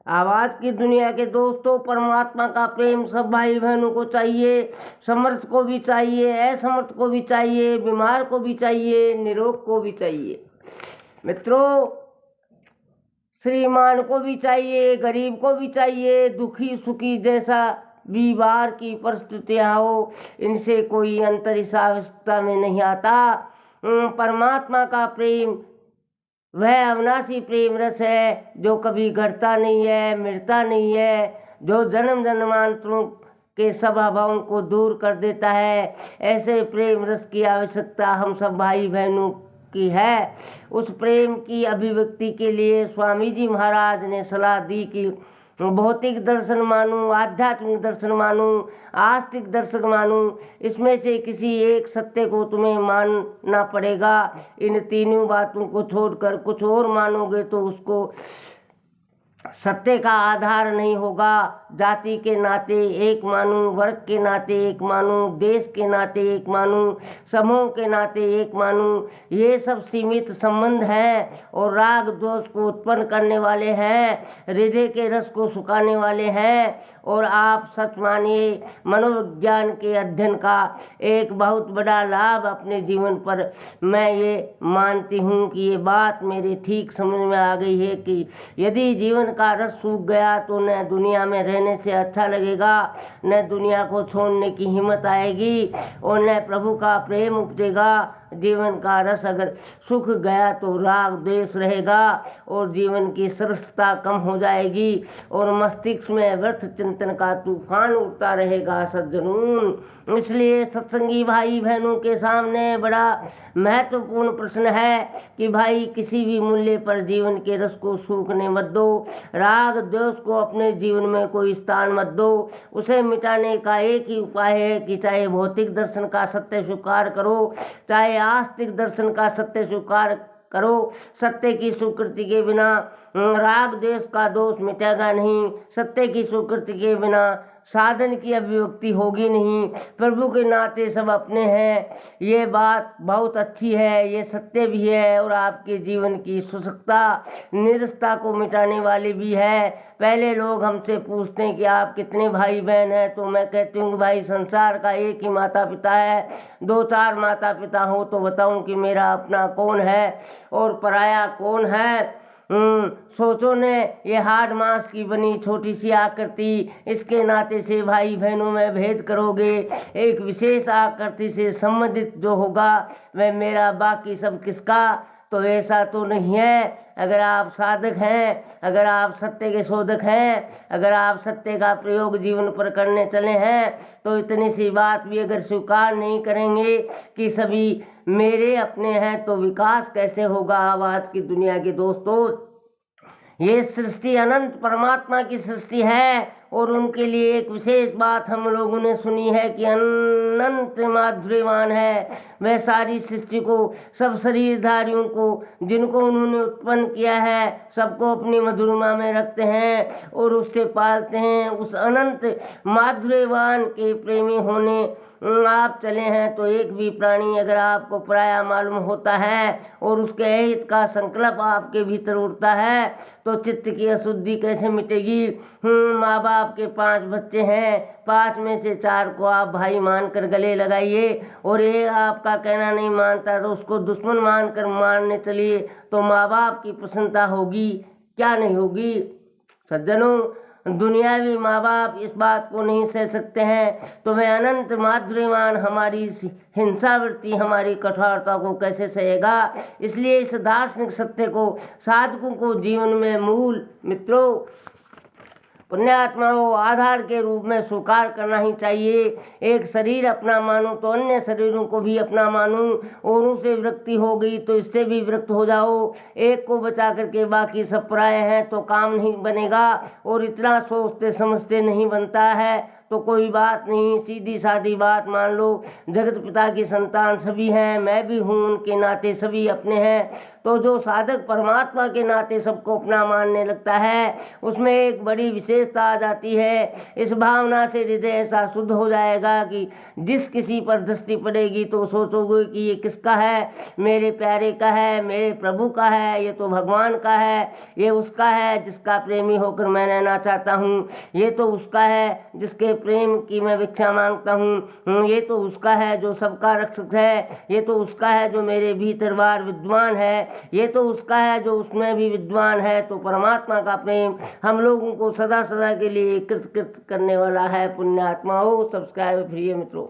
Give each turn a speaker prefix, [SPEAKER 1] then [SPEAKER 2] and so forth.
[SPEAKER 1] आवाज की दुनिया के दोस्तों, परमात्मा का प्रेम सब भाई बहनों को चाहिए। समर्थ को भी चाहिए, असमर्थ को भी चाहिए, बीमार को भी चाहिए, निरोग को भी चाहिए। मित्रों, श्रीमान को भी चाहिए, गरीब को भी चाहिए, दुखी सुखी जैसा बीमार की परिस्थितियां हो, इनसे कोई अंतर इस आवश्यकता में नहीं आता। परमात्मा का प्रेम वह अविनाशी प्रेम रस है जो कभी घटता नहीं है, मिटता नहीं है, जो जन्म जन्मांतरों के सब अभावों को दूर कर देता है। ऐसे प्रेम रस की आवश्यकता हम सब भाई बहनों की है। उस प्रेम की अभिव्यक्ति के लिए स्वामी जी महाराज ने सलाह दी कि भौतिक दर्शन मानूं, आध्यात्मिक दर्शन मानूं, आस्तिक दर्शन मानूं, इसमें से किसी एक सत्य को तुम्हें मानना पड़ेगा। इन तीनों बातों को छोड़कर कुछ और मानोगे तो उसको सत्य का आधार नहीं होगा। जाति के नाते एक मानूं, वर्ग के नाते एक मानूं, देश के नाते एक मानूं, समूह के नाते एक मानूं, ये सब सीमित संबंध हैं और राग दोष को उत्पन्न करने वाले हैं, हृदय के रस को सुखाने वाले हैं। और आप सच मानिए, मनोविज्ञान के अध्ययन का एक बहुत बड़ा लाभ अपने जीवन पर मैं ये मानती हूँ कि ये बात मेरे ठीक समझ में आ गई है कि यदि जीवन का रस सूख गया तो न दुनिया में रहने से अच्छा लगेगा, न दुनिया को छोड़ने की हिम्मत आएगी और न प्रभु का प्रेम उपजेगा। जीवन का रस अगर सूख गया तो राग द्वेष रहेगा और जीवन की सरसता कम हो जाएगी और मस्तिष्क में व्यर्थ चिंतन का तूफान उठता रहेगा। सज्जनों, इसलिए सत्संगी भाई बहनों के सामने बड़ा महत्वपूर्ण प्रश्न है कि भाई किसी भी मूल्य पर जीवन के रस को सूखने मत दो, राग द्वेष को अपने जीवन में कोई स्थान मत दो। उसे मिटाने का एक ही उपाय है कि चाहे भौतिक दर्शन का सत्य स्वीकार करो, चाहे आस्तिक दर्शन का सत्य स्वीकार करो। सत्य की स्वीकृति के बिना राग द्वेष का दोष मिटेगा नहीं, सत्य की स्वीकृति के बिना साधन की अभिव्यक्ति होगी नहीं। प्रभु के नाते सब अपने हैं, ये बात बहुत अच्छी है, ये सत्य भी है और आपके जीवन की शुष्कता निरसता को मिटाने वाली भी है। पहले लोग हमसे पूछते हैं कि आप कितने भाई बहन हैं, तो मैं कहती हूँ कि भाई संसार का एक ही माता पिता है, दो चार माता पिता हो तो बताऊँ कि मेरा अपना कौन है और पराया कौन है। सोचो ने, ये हाड मांस की बनी छोटी सी आकृति, इसके नाते से भाई बहनों में भेद करोगे। एक विशेष आकृति से संबंधित जो होगा वह मेरा, बाकी सब किसका। तो ऐसा तो नहीं है। अगर आप साधक हैं, अगर आप सत्य के शोधक हैं, अगर आप सत्य का प्रयोग जीवन पर करने चले हैं, तो इतनी सी बात भी अगर स्वीकार नहीं करेंगे कि सभी मेरे अपने हैं तो विकास कैसे होगा। आवाज की दुनिया के दोस्तों, ये सृष्टि अनंत परमात्मा की सृष्टि है और उनके लिए एक विशेष बात हम लोगों ने सुनी है कि अनंत माधुर्यवान है। वह सारी सृष्टि को, सब शरीरधारियों को जिनको उन्होंने उत्पन्न किया है, सबको अपनी मधुरिमा में रखते हैं और उससे पालते हैं। उस अनंत माधुर्यवान के प्रेमी होने आप चले हैं तो एक भी प्राणी अगर आपको पराया मालूम होता है और उसके हित का संकल्प आपके भीतर उठता है तो चित्त की अशुद्धि कैसे मिटेगी। माँ बाप के 5 बच्चे हैं, 5 में से 4 को आप भाई मानकर गले लगाइए और ये आपका कहना नहीं मानता तो उसको दुश्मन मानकर मारने चलिए, तो माँ बाप की प्रसन्नता होगी क्या नहीं होगी। सज्जनों, दुनियावी माँ बाप इस बात को नहीं सह सकते हैं तो वह अनंत माधुर्यवान हमारी हिंसावृत्ति, हमारी कठोरता को कैसे सहेगा। इसलिए इस दार्शनिक सत्य को साधकों को जीवन में मूल मित्रों पुण्यात्माओं आधार के रूप में स्वीकार करना ही चाहिए। एक शरीर अपना मानूं तो अन्य शरीरों को भी अपना मानूं, और उनसे विरक्ति हो गई तो इससे भी विरक्त हो जाओ। एक को बचा करके बाकी सब पराये हैं तो काम नहीं बनेगा और इतना सोचते समझते नहीं बनता है तो कोई बात नहीं, सीधी सादी बात मान लो। जगत पिता की संतान सभी हैं, मैं भी हूँ, उनके नाते सभी अपने हैं। तो जो साधक परमात्मा के नाते सबको अपना मानने लगता है, उसमें एक बड़ी विशेषता आ जाती है। इस भावना से हृदय ऐसा शुद्ध हो जाएगा कि जिस किसी पर दृष्टि पड़ेगी तो सोचोगे कि ये किसका है, मेरे प्यारे का है, मेरे प्रभु का है, ये तो भगवान का है, ये उसका है जिसका प्रेमी होकर मैं रहना चाहता हूँ, ये तो उसका है जिसके प्रेम की मैं भिक्षा मांगता हूँ, ये तो उसका है जो सबका रक्षक है, ये तो उसका है जो मेरे भीतर बाहर विद्वान है, ये तो उसका है जो उसमें भी विद्वान है। तो परमात्मा का प्रेम हम लोगों को सदा सदा के लिए कृत करने वाला है। पुण्यात्मा हो, सब्सक्राइब प्रिय मित्रों।